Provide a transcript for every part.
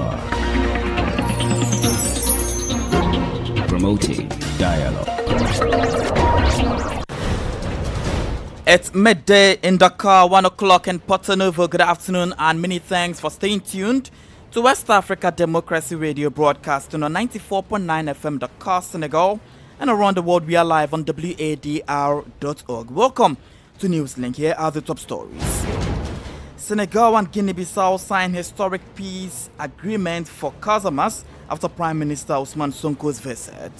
Dakar. Promoting dialogue. It's midday in Dakar, 1 o'clock in Porto Novo. Good afternoon and many thanks for staying tuned to West Africa Democracy Radio broadcasting on 94.9 FM Dakar, Senegal, and around the world we are live on wadr.org. Welcome to Newslink. Here are the top stories. Senegal and Guinea-Bissau signed historic peace agreement for Casamance after Prime Minister Ousmane Sonko's visit.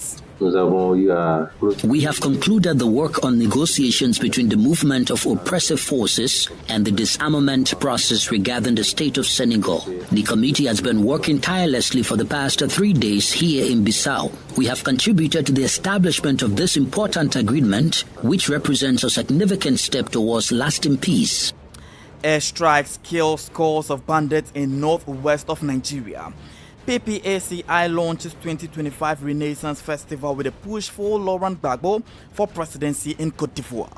We have concluded the work on negotiations between the movement of oppressive forces and the disarmament process regarding the state of Senegal. The committee has been working tirelessly for the past 3 days here in Bissau. We have contributed to the establishment of this important agreement, which represents a significant step towards lasting peace. Airstrikes kill scores of bandits in northwest of Nigeria. PPACI launches 2025 Renaissance Festival with a push for Laurent Gbagbo for presidency in Côte d'Ivoire.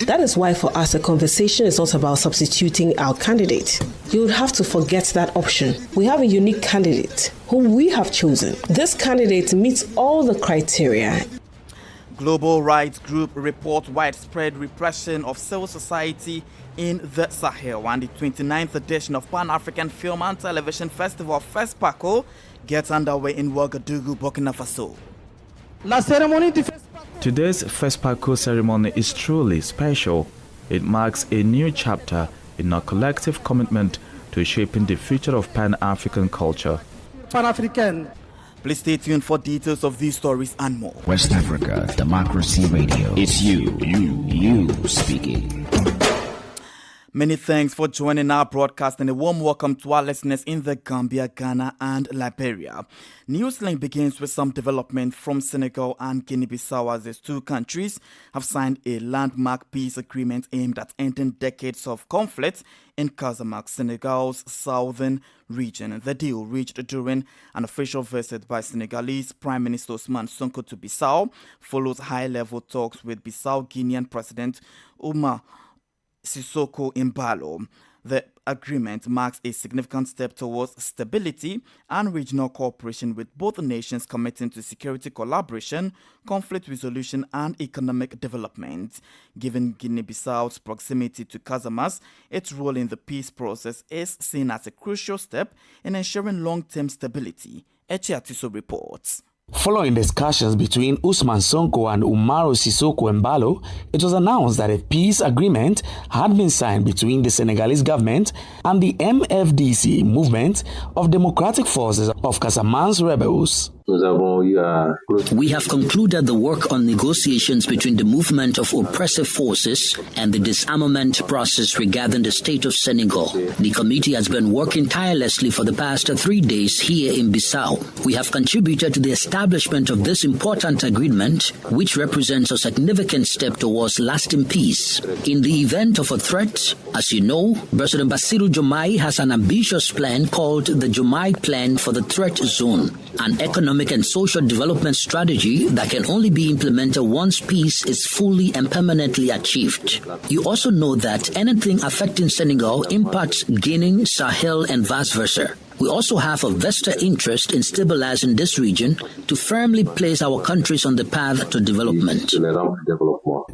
That is why for us the conversation is not about substituting our candidate. You would have to forget that option. We have a unique candidate whom we have chosen. This candidate meets all the criteria. Global rights group report widespread repression of civil society in the Sahel, and the 29th edition of Pan-African Film and Television Festival FESPACO gets underway in Ouagadougou, Burkina Faso. Today's FESPACO ceremony is truly special. It marks a new chapter in our collective commitment to shaping the future of Pan-African culture. Pan-African. Please stay tuned for details of these stories and more. West Africa Democracy Radio. It's you speaking. Many thanks for joining our broadcast and a warm welcome to our listeners in the Gambia, Ghana and Liberia. Newslink begins with some development from Senegal and Guinea-Bissau as these two countries have signed a landmark peace agreement aimed at ending decades of conflict in Casamance, Senegal's southern region. The deal reached during an official visit by Senegalese Prime Minister Ousmane Sonko to Bissau follows high-level talks with Bissau-Guinean President Umar Sissoko Embalo. The agreement marks a significant step towards stability and regional cooperation, with both nations committing to security collaboration, conflict resolution and economic development. Given Guinea-Bissau's proximity to Casamance, its role in the peace process is seen as a crucial step in ensuring long-term stability. Eche Atiso reports. Following discussions between Ousmane Sonko and Umaru Sissoko Embalo, it was announced that a peace agreement had been signed between the Senegalese government and the MFDC movement of Democratic Forces of Casamance rebels. We have concluded the work on negotiations between the movement of oppressive forces and the disarmament process regarding the state of Senegal. The committee has been working tirelessly for the past 3 days here in Bissau. We have contributed to the establishment of this important agreement, which represents a significant step towards lasting peace. In the event of a threat, as you know, President Bassirou Diomaye has an ambitious plan called the Diomaye Plan for the Threat Zone, an economic and social development strategy that can only be implemented once peace is fully and permanently achieved. You also know that anything affecting Senegal impacts Guinea, Sahel, and vice versa. We also have a vested interest in stabilizing this region to firmly place our countries on the path to development.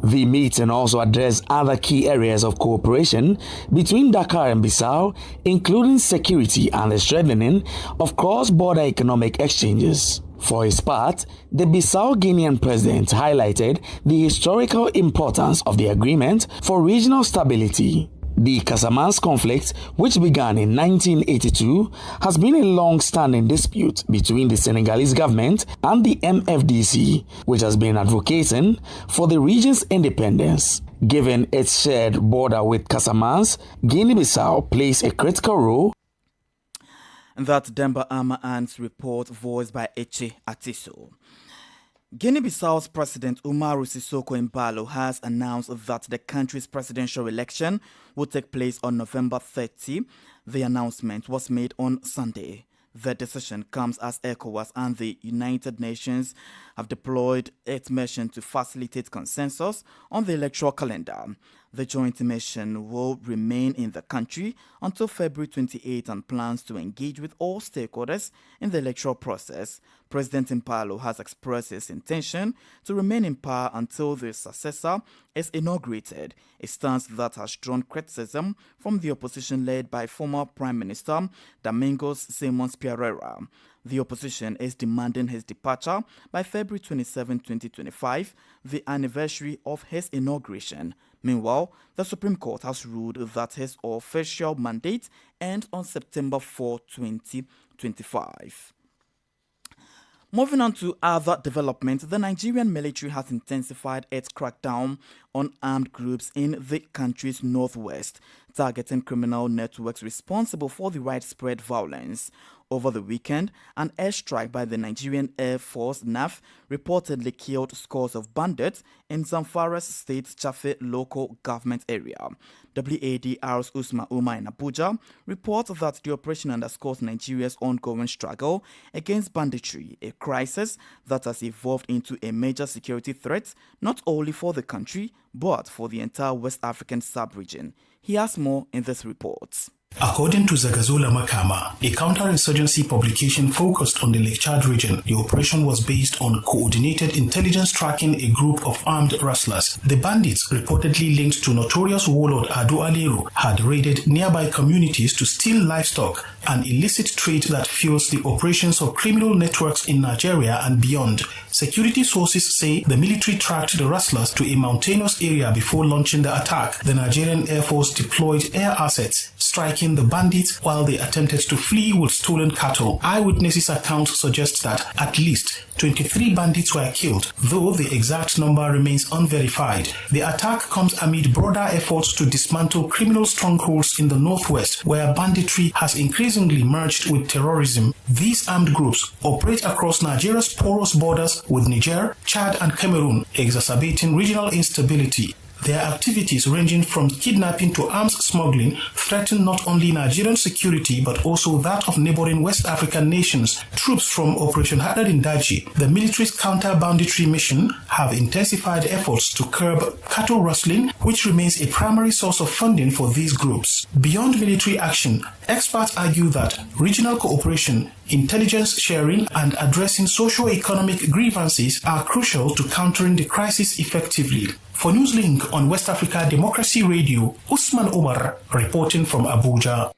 The meeting also addressed other key areas of cooperation between Dakar and Bissau, including security and the strengthening of cross-border economic exchanges. For his part, the Bissau-Guinean president highlighted the historical importance of the agreement for regional stability. The Casamance conflict, which began in 1982, has been a long-standing dispute between the Senegalese government and the MFDC, which has been advocating for the region's independence. Given its shared border with Casamance, Guinea-Bissau plays a critical role. That Demba Ama-An's report, voiced by Eche Atiso. Guinea-Bissau's President Umaru Sissoko Embalo has announced that the country's presidential election will take place on November 30. The announcement was made on Sunday. The decision comes as ECOWAS and the United Nations have deployed its mission to facilitate consensus on the electoral calendar. The joint mission will remain in the country until February 28 and plans to engage with all stakeholders in the electoral process. President Impalo has expressed his intention to remain in power until the successor is inaugurated, a stance that has drawn criticism from the opposition led by former Prime Minister Domingos Simões Pereira. The opposition is demanding his departure by February 27, 2025, the anniversary of his inauguration. Meanwhile, the Supreme Court has ruled that his official mandate ends on September 4, 2025. Moving on to other developments, the Nigerian military has intensified its crackdown on armed groups in the country's northwest, targeting criminal networks responsible for the widespread violence. Over the weekend, an airstrike by the Nigerian Air Force (NAF) reportedly killed scores of bandits in Zamfara State's Chafe local government area. WADR's Usman Umar in Abuja reports that the operation underscores Nigeria's ongoing struggle against banditry, a crisis that has evolved into a major security threat not only for the country but for the entire West African sub-region. He has more in this report. According to Zagazola Makama, a counterinsurgency publication focused on the Lake Chad region, the operation was based on coordinated intelligence tracking a group of armed rustlers. The bandits, reportedly linked to notorious warlord Ado Aleru, had raided nearby communities to steal livestock, an illicit trade that fuels the operations of criminal networks in Nigeria and beyond. Security sources say the military tracked the rustlers to a mountainous area before launching the attack. The Nigerian Air Force deployed air assets, striking the bandits while they attempted to flee with stolen cattle. Eyewitnesses' accounts suggest that at least 23 bandits were killed, though the exact number remains unverified. The attack comes amid broader efforts to dismantle criminal strongholds in the northwest, where banditry has increasingly merged with terrorism. These armed groups operate across Nigeria's porous borders with Niger, Chad, and Cameroon, exacerbating regional instability. Their activities, ranging from kidnapping to arms smuggling, threaten not only Nigerian security but also that of neighboring West African nations. Troops from Operation Hadad Daji, the military's counter-banditry mission, have intensified efforts to curb cattle rustling, which remains a primary source of funding for these groups. Beyond military action, experts argue that regional cooperation, intelligence sharing, and addressing socio-economic grievances are crucial to countering the crisis effectively. For Newslink on West Africa Democracy Radio, Usman Omar reporting from Abuja.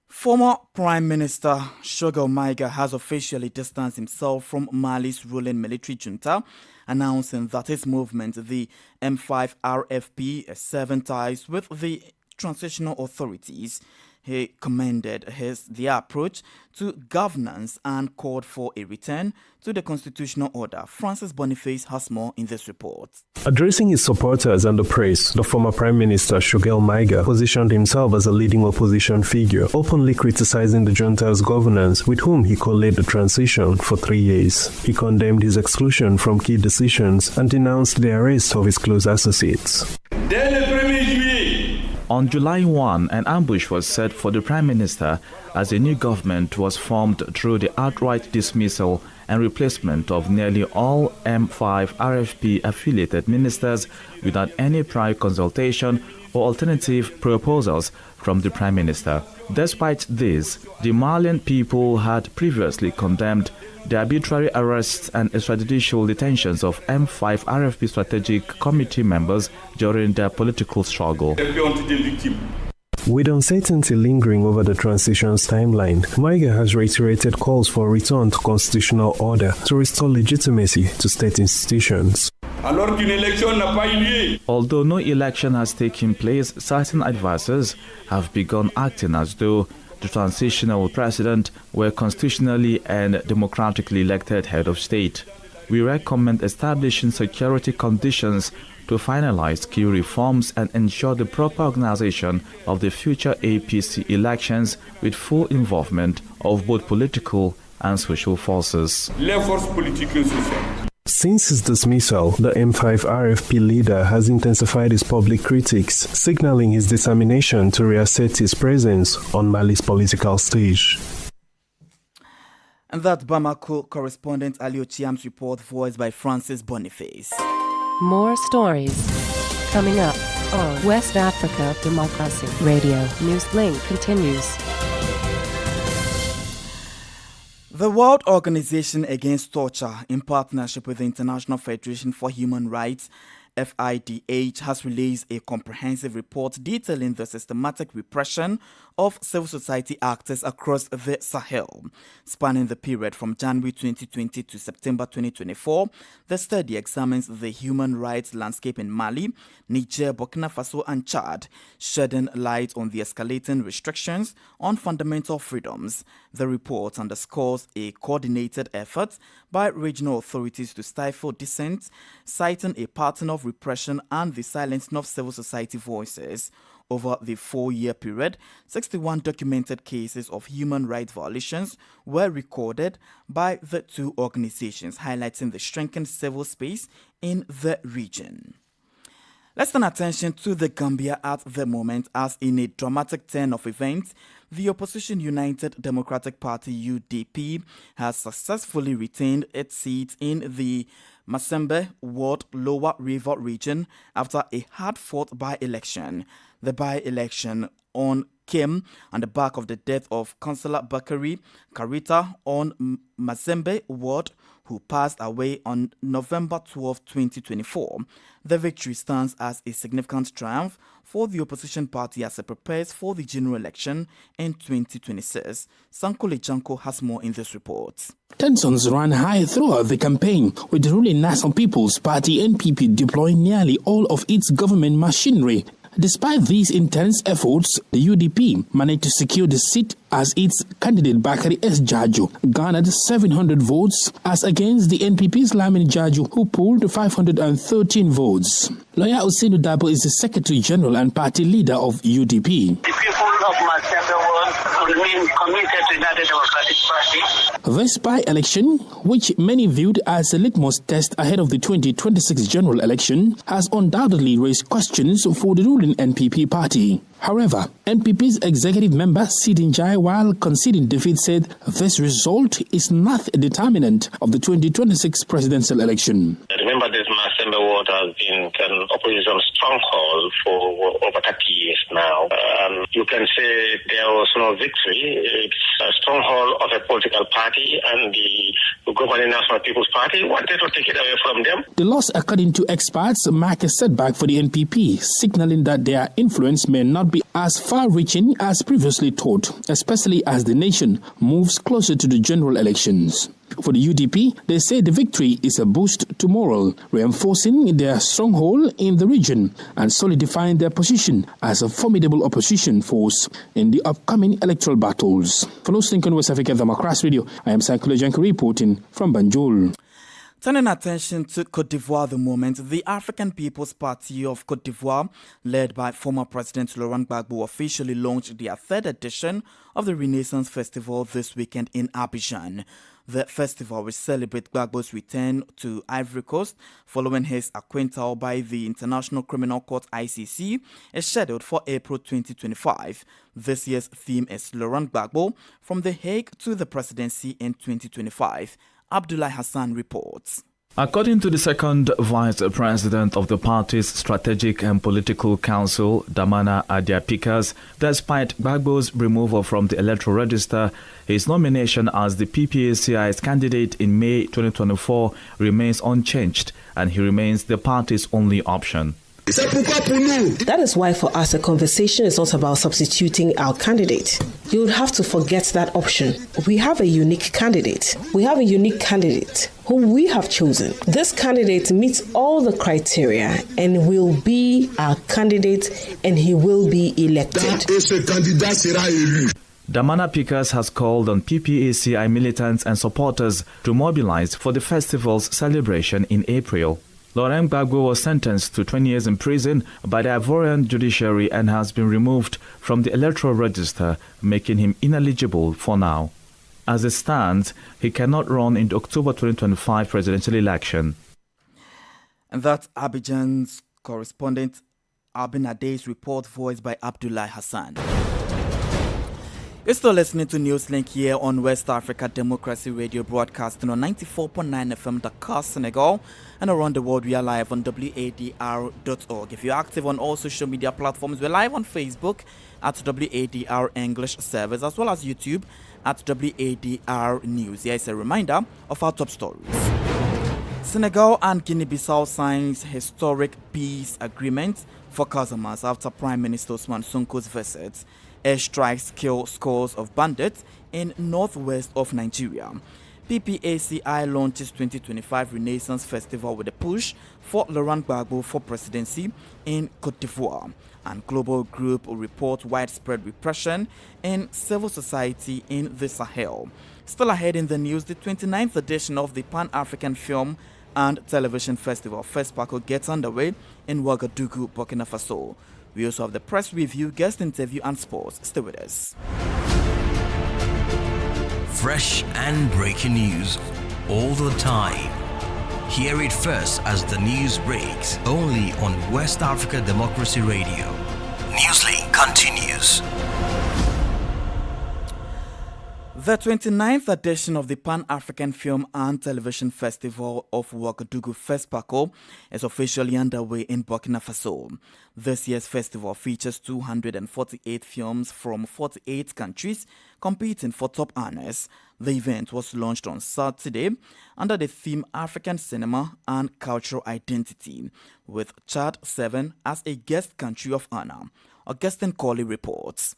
Former Prime Minister Shogo Maiga has officially distanced himself from Mali's ruling military junta, announcing that his movement, the M5 RFP, severed ties with the transitional authorities. He commended their approach to governance and called for a return to the constitutional order. Francis Boniface has more in this report. Addressing his supporters and the press, the former Prime Minister Shogel Maiga positioned himself as a leading opposition figure, openly criticizing the junta's governance, with whom he co-led the transition for 3 years. He condemned his exclusion from key decisions and denounced the arrest of his close associates. On July 1, an ambush was set for the Prime Minister as a new government was formed through the outright dismissal and replacement of nearly all M5 RFP affiliated ministers without any prior consultation or alternative proposals from the Prime Minister. Despite this, the Malian people had previously condemned the arbitrary arrests and extrajudicial detentions of M5 RFP strategic committee members during their political struggle. With uncertainty lingering over the transition's timeline, Maiga has reiterated calls for a return to constitutional order to restore legitimacy to state institutions. Although no election has taken place, certain advisors have begun acting as though the transitional president were constitutionally and democratically elected head of state. We recommend establishing security conditions to finalize key reforms and ensure the proper organization of the future APC elections with full involvement of both political and social forces. Since his dismissal, the M5 RFP leader has intensified his public critiques, signaling his determination to reassert his presence on Mali's political stage. And that Bamako correspondent Ali Ochiam's report, voiced by Francis Boniface. More stories coming up on West Africa Democracy Radio. Newslink continues. The World Organization Against Torture, in partnership with the International Federation for Human Rights, FIDH, has released a comprehensive report detailing the systematic repression of civil society actors across the Sahel. Spanning the period from January 2020 to September 2024, the study examines the human rights landscape in Mali, Niger, Burkina Faso and Chad, shedding light on the escalating restrictions on fundamental freedoms. The report underscores a coordinated effort by regional authorities to stifle dissent, citing a pattern of repression and the silencing of civil society voices. Over the 4-year period, 61 documented cases of human rights violations were recorded by the two organizations, highlighting the strengthened civil space in the region. Let's turn attention to the Gambia at the moment, as in a dramatic turn of events, the opposition United Democratic Party UDP has successfully retained its seat in the Masembe Ward Lower River region after a hard-fought by-election. The by-election came on the back of the death of Councillor Bakari Karita on Mazembe Ward, who passed away on November 12, 2024. The victory stands as a significant triumph for the opposition party as it prepares for the general election in 2026. Sankole Janko has more in this report. Tensions ran high throughout the campaign, with the ruling National People's Party NPP deploying nearly all of its government machinery. Despite these intense efforts, the UDP managed to secure the seat as its candidate Bakari S. Jaju garnered 700 votes as against the NPP's Lamin Jaju, who pooled 513 votes. Lawyer Osinu Dabo is the Secretary General and party leader of UDP. The people of Masembe will remain committed to the United Democratic Party. This by-election, which many viewed as a litmus test ahead of the 2026 general election, has undoubtedly raised questions for the ruling NPP party. However, NPP's executive member Sidin Jai, while conceding defeat, said this result is not a determinant of the 2026 presidential election. Remember, this Masembe Ward has been an opposition stronghold for over 30 years now. You can say there was no victory. It's a stronghold of a political party, and the governing National People's Party wanted to take it away from them. The loss, according to experts, mark a setback for the NPP, signaling that their influence may not be as far-reaching as previously thought, especially as the nation moves closer to the general elections. For the UDP, they say the victory is a boost to morale, reinforcing their stronghold in the region and solidifying their position as a formidable opposition force in the upcoming electoral battles. For Newslink on West Africa Democracy Radio, I am Sankule Janko reporting from Banjul. Turning attention to Cote d'Ivoire at the moment, the African People's Party of Cote d'Ivoire, led by former President Laurent Gbagbo, officially launched their third edition of the Renaissance Festival this weekend in Abidjan. The festival will celebrate Gbagbo's return to Ivory Coast following his acquittal by the International Criminal Court (ICC), is scheduled for April 2025. This year's theme is Laurent Gbagbo from The Hague to the presidency in 2025. Abdullah Hassan reports. According to the second vice president of the party's Strategic and Political Council, Damana Adia-Pikas, despite Gbagbo's removal from the electoral register, his nomination as the PPACI's candidate in May 2024 remains unchanged, and he remains the party's only option. That is why for us, the conversation is not about substituting our candidate. You would have to forget that option. We have a unique candidate. We have a unique candidate whom we have chosen. This candidate meets all the criteria and will be our candidate, and he will be elected. Damana Pikas has called on PPACI militants and supporters to mobilize for the festival's celebration in April. Laurent Gbagbo was sentenced to 20 years in prison by the Ivorian judiciary and has been removed from the electoral register, making him ineligible for now. As it stands, he cannot run in the October 2025 presidential election. And that's Abidjan's correspondent Abin Ade's report, voiced by Abdullah Hassan. You're still listening to Newslink here on West Africa Democracy Radio, broadcasting on 94.9 FM Dakar, Senegal, and around the world. We are live on wadr.org. If you're active on all social media platforms, we're live on Facebook at WADR English Service, as well as YouTube at WADR News. Here is a reminder of our top stories. Senegal and Guinea-Bissau signs historic peace agreement for Casamance after Prime Minister Ousmane Sonko's visit. Airstrikes kill scores of bandits in northwest of Nigeria. PPACI launches 2025 Renaissance Festival with a push for Laurent Gbagbo for presidency in Côte d'Ivoire. And Global Group report widespread repression in civil society in the Sahel. Still ahead in the news, the 29th edition of the Pan-African Film and Television Festival, FESPACO, gets underway in Ouagadougou, Burkina Faso. We also have the press review, guest interview, and sports. Stay with us. Fresh and breaking news all the time. Hear it first as the news breaks, only on West Africa Democracy Radio. Newslink continues. The 29th edition of the Pan-African Film and Television Festival of Ouagadougou, FESPACO, is officially underway in Burkina Faso. This year's festival features 248 films from 48 countries competing for top honors. The event was launched on Saturday under the theme African Cinema and Cultural Identity, with Chad 7 as a guest country of honor. Augustine Colley reports.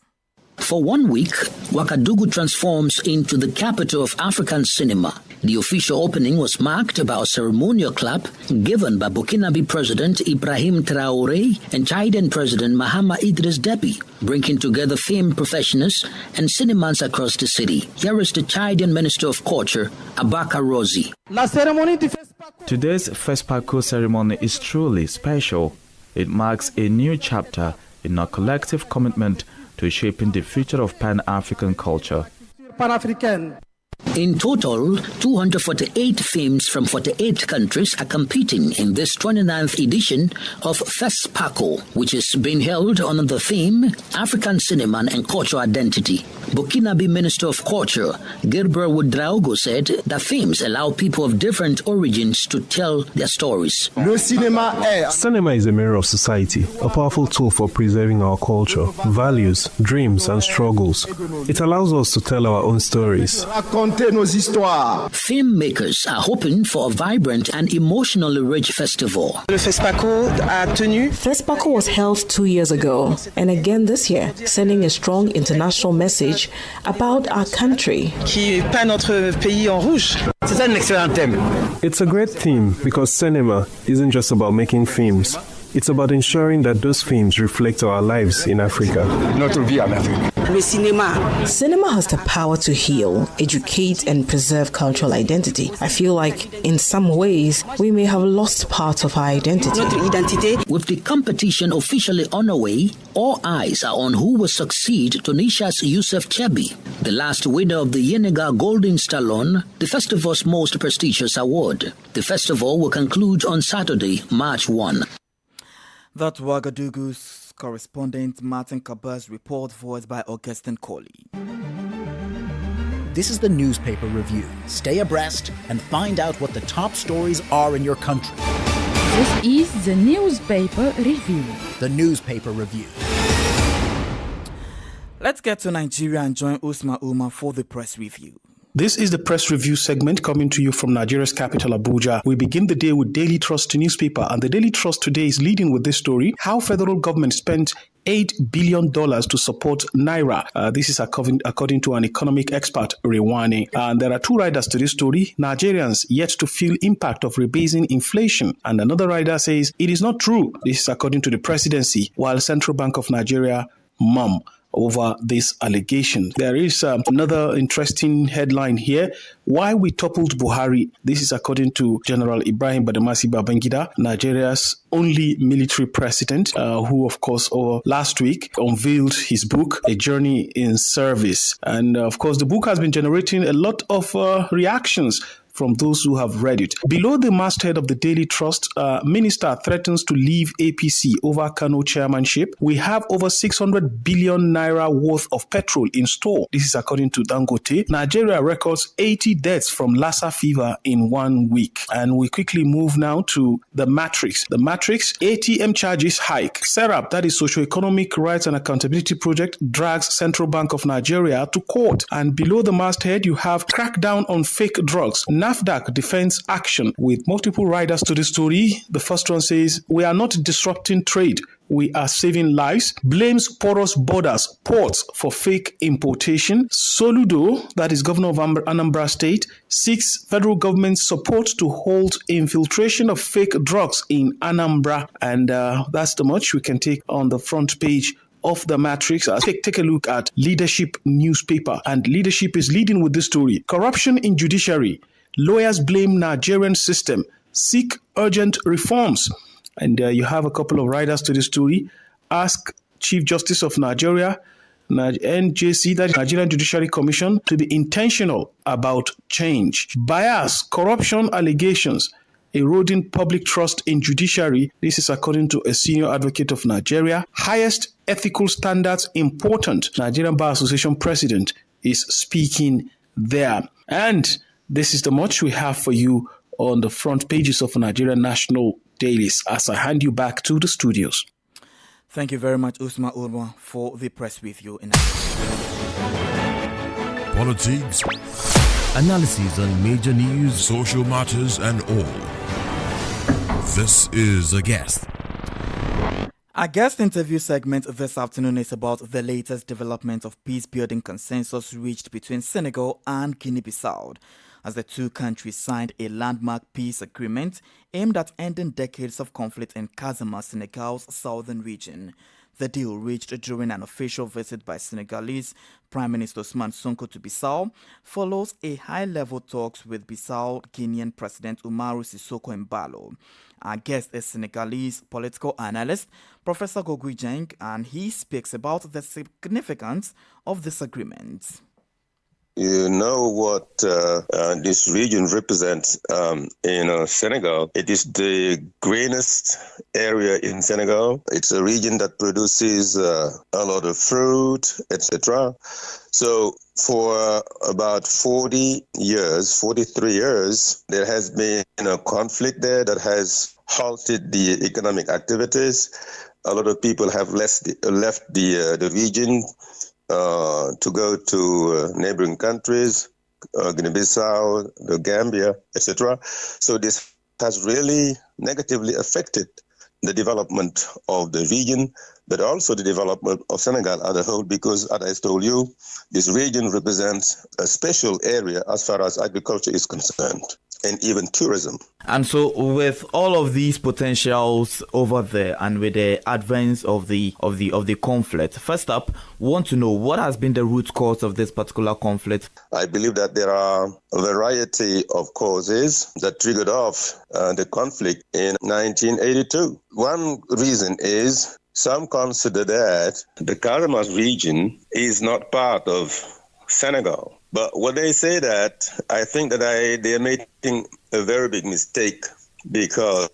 For 1 week, Ouagadougou transforms into the capital of African cinema. The official opening was marked by a ceremonial clap given by Burkinabe President Ibrahim Traoré and Chadian President Mahama Idriss Déby, bringing together film professionals and cinemas across the city. Here is the Chadian Minister of Culture, Abaka Rozi. Today's FESPACO ceremony is truly special. It marks a new chapter in our collective commitment to shaping the future of Pan-African culture. In total, 248 films from 48 countries are competing in this 29th edition of FESPACO, which is being held under the theme African Cinema and Cultural Identity. Burkinabe Minister of Culture, Gerber Ouedraogo, said that films allow people of different origins to tell their stories. Cinema is a mirror of society, a powerful tool for preserving our culture, values, dreams, and struggles. It allows us to tell our own stories. Filmmakers are hoping for a vibrant and emotionally rich festival. FESPACO was held 2 years ago and again this year, sending a strong international message about our country. It's a great theme because cinema isn't just about making films. It's about ensuring that those films reflect our lives in Africa. Cinema has the power to heal, educate, and preserve cultural identity. I feel like, in some ways, we may have lost part of our identity. With the competition officially underway, all eyes are on who will succeed Tunisia's Youssef Chebbi, the last winner of the Senegal Golden Stallone, the festival's most prestigious award. The festival will conclude on Saturday, March 1. That Ouagadougou's correspondent Martin Kaba's report, voiced by Augustine Colley. This is the newspaper review. Stay abreast and find out what the top stories are in your country. This is the newspaper review. The newspaper review. Let's get to Nigeria and join Usman Umar for the press review. This is the press review segment coming to you from Nigeria's capital, Abuja. We begin the day with Daily Trust newspaper, and the Daily Trust today is leading with this story: how federal government spent $8 billion to support Naira. This is according to an economic expert, Rewani. And there are two riders to this story. Nigerians yet to feel impact of rebasing inflation. And another rider says it is not true. This is according to the presidency, while Central Bank of Nigeria mum over this allegation. There is another interesting headline here: why we toppled Buhari. This is according to General Ibrahim Badamasi Babangida, Nigeria's only military president, who, of course, last week unveiled his book, A Journey in Service. And, of course, the book has been generating a lot of reactions from those who have read it. Below the masthead of the Daily Trust, Minister threatens to leave APC over Kano chairmanship. We have over 600 billion naira worth of petrol in store. This is according to Dangote. Nigeria records 80 deaths from Lassa fever in 1 week. And we quickly move now to the Matrix. The Matrix, ATM charges hike. SERAP, that is Socioeconomic Rights and Accountability Project, drags Central Bank of Nigeria to court. And below the masthead, you have crackdown on fake drugs. NAFDAC defends action with multiple riders to the story. The first one says, we are not disrupting trade. We are saving lives. Blames porous borders, ports for fake importation. Soludo, that is governor of Anambra State, seeks federal government support to halt infiltration of fake drugs in Anambra. And that's the much we can take on the front page of the Matrix. Take a look at Leadership newspaper. And Leadership is leading with this story. Corruption in judiciary. Lawyers blame Nigerian system. Seek urgent reforms. And you have a couple of writers to the story. Ask Chief Justice of Nigeria, NJC, that is Nigerian Judiciary Commission, to be intentional about change. Bias, corruption allegations, eroding public trust in judiciary. This is according to a senior advocate of Nigeria. Highest ethical standards important. Nigerian Bar Association president is speaking there. And this is the much we have for you on the front pages of Nigerian National Dailies as I hand you back to the studios. Thank you very much, Usman Urma, for the press with you. Politics, analysis on major news, social matters, and all. This is A Guest. Our guest interview segment this afternoon is about the latest development of peace-building consensus reached between Senegal and Guinea-Bissau, as the two countries signed a landmark peace agreement aimed at ending decades of conflict in Casamance, Senegal's southern region. The deal, reached during an official visit by Senegalese Prime Minister Ousmane Sonko to Bissau, follows a high-level talks with Bissau Guinean President Umaru Sissoko Embalo. Our guest is Senegalese political analyst Professor Gogui Dieng, and he speaks about the significance of this agreement. You know what this region represents in Senegal. It is the greenest area in Senegal. It's a region that produces a lot of fruit, etc. So for about 43 years, there has been a conflict there that has halted the economic activities. A lot of people have left the region to go to neighboring countries, Guinea-Bissau, the Gambia, etc. So this has really negatively affected the development of the region, but also the development of Senegal as a whole, because, as I told you, this region represents a special area as far as agriculture is concerned, and even tourism. And so with all of these potentials over there and with the advance of the conflict, first up, we want to know what has been the root cause of this particular conflict. I believe that there are a variety of causes that triggered off the conflict in 1982. One reason is some consider that the Casamance region is not part of Senegal. But when they say that, I think that they're making a very big mistake, because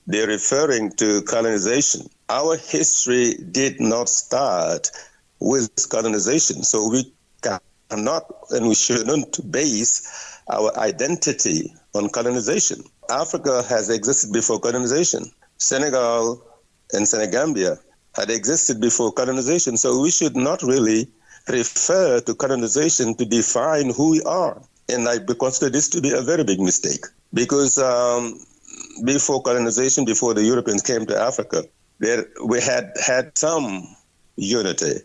they're referring to colonization. Our history did not start with colonization, so we cannot and we shouldn't base our identity on colonization. Africa has existed before colonization. Senegal and Senegambia had existed before colonization, so we should not really refer to colonization to define who we are. And I consider this to be a very big mistake, because before colonization, before the Europeans came to Africa, we had some unity.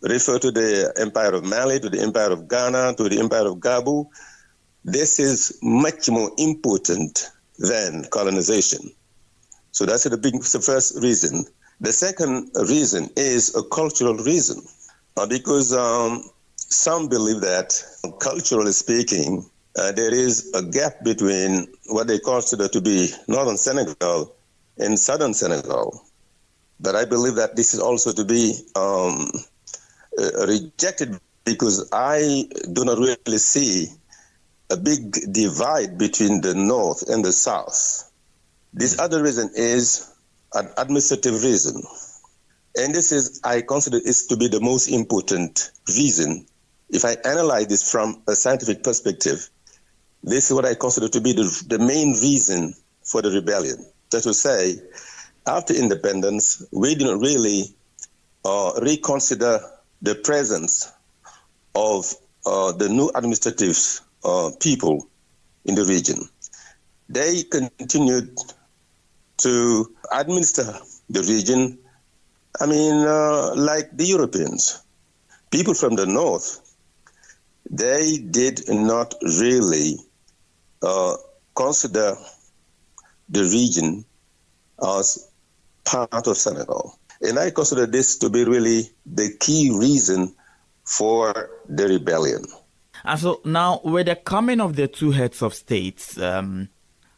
Refer to the Empire of Mali, to the Empire of Ghana, to the Empire of Gabu. This is much more important than colonization. So that's the first reason. The second reason is a cultural reason. Because some believe that, culturally speaking, there is a gap between what they consider to be northern Senegal and southern Senegal. But I believe that this is also to be rejected, because I do not really see a big divide between the North and the South. This other reason is an administrative reason. And this is, I consider this to be the most important reason. If I analyze this from a scientific perspective, this is what I consider to be the main reason for the rebellion. That to say, after independence, we didn't really reconsider the presence of the new administrative people in the region. They continued to administer the region, like the Europeans. People from the North, they did not really consider the region as part of Senegal. And I consider this to be really the key reason for the rebellion. And so now, with the coming of the two heads of states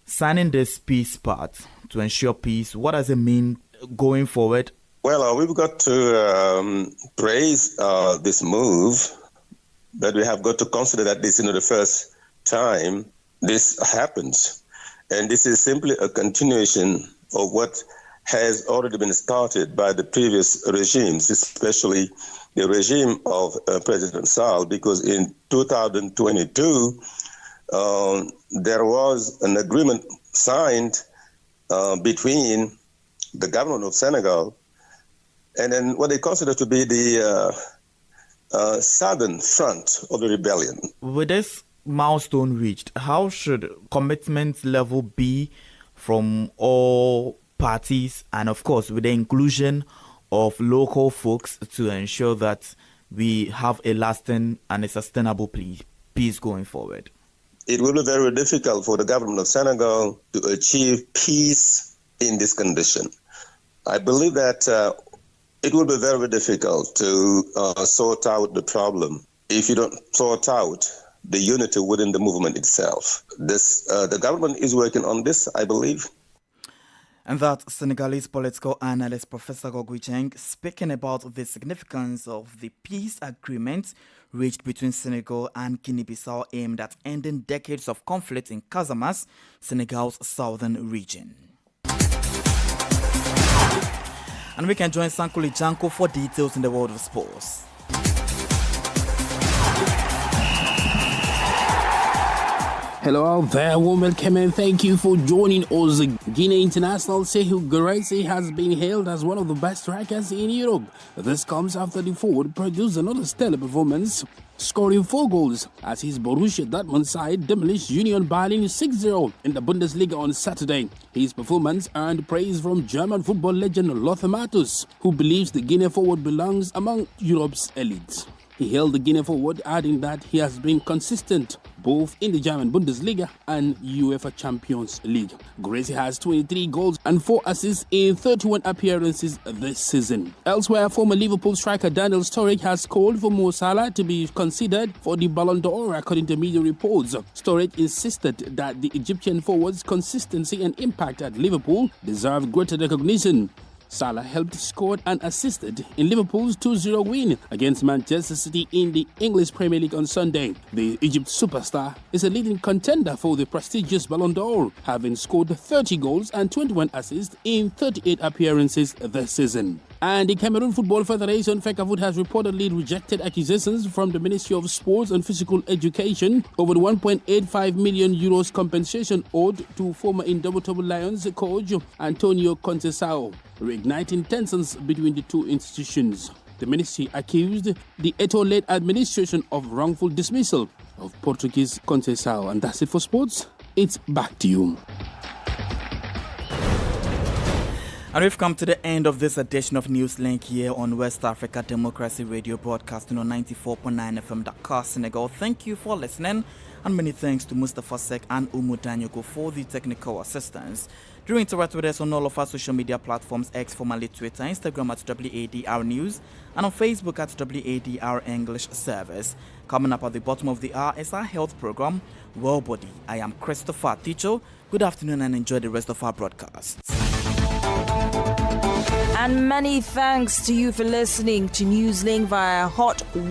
signing this peace pact to ensure peace, what does it mean going forward? Well, we've got to praise this move, but we have got to consider that this is not the first time this happens. And this is simply a continuation of what has already been started by the previous regimes, especially the regime of President Sall, because in 2022, there was an agreement signed between the government of Senegal and then what they consider to be the southern front of the rebellion. With this milestone reached, how should commitment level be from all parties, and of course with the inclusion of local folks to ensure that we have a lasting and a sustainable peace going forward? It will be very difficult for the government of Senegal to achieve peace in this condition. I believe that it will be very difficult to sort out the problem if you don't sort out the unity within the movement itself. The government is working on this, I believe. And that Senegalese political analyst Professor Gogui Cheng speaking about the significance of the peace agreement reached between Senegal and Guinea-Bissau aimed at ending decades of conflict in Casamance, Senegal's southern region. And we can join Sankuli Janko for details in the world of sports. Hello out there, warm welcome and thank you for joining us. Guinea international Sekou Guirassy has been hailed as one of the best strikers in Europe. This comes after the forward produced another stellar performance, scoring 4 goals as his Borussia Dortmund side demolished Union Berlin 6-0 in the Bundesliga on Saturday. His performance earned praise from German football legend Lothar Matthäus, who believes the Guinea forward belongs among Europe's elites. He hailed the Guinea forward, adding that he has been consistent both in the German Bundesliga and UEFA Champions League. Guirassy has 23 goals and 4 assists in 31 appearances this season. Elsewhere, former Liverpool striker Daniel Sturridge has called for Mo Salah to be considered for the Ballon d'Or, according to media reports. Sturridge insisted that the Egyptian forward's consistency and impact at Liverpool deserved greater recognition. Salah helped score and assisted in Liverpool's 2-0 win against Manchester City in the English Premier League on Sunday. The Egypt superstar is a leading contender for the prestigious Ballon d'Or, having scored 30 goals and 21 assists in 38 appearances this season. And the Cameroon Football Federation, FECAFOOT, has reportedly rejected accusations from the Ministry of Sports and Physical Education over the 1.85 million euros compensation owed to former Indomitable Lions coach Antonio Conceição, reigniting tensions between the two institutions. The ministry accused the Eto'o-led administration of wrongful dismissal of Portuguese Conceição. And that's it for sports. It's back to you. And we've come to the end of this edition of Newslink here on West Africa Democracy Radio, broadcasting on 94.9 FM Dakar, Senegal. Thank you for listening, and many thanks to Mustafa Sek and Umu Danyoko for the technical assistance. Do interact with us on all of our social media platforms, X, formerly Twitter, Instagram at WADR News, and on Facebook at WADR English Service. Coming up at the bottom of the hour is our health program, Well Body. I am Christopher Ticho. Good afternoon and enjoy the rest of our broadcasts. And many thanks to you for listening to Newslink via Hot 10.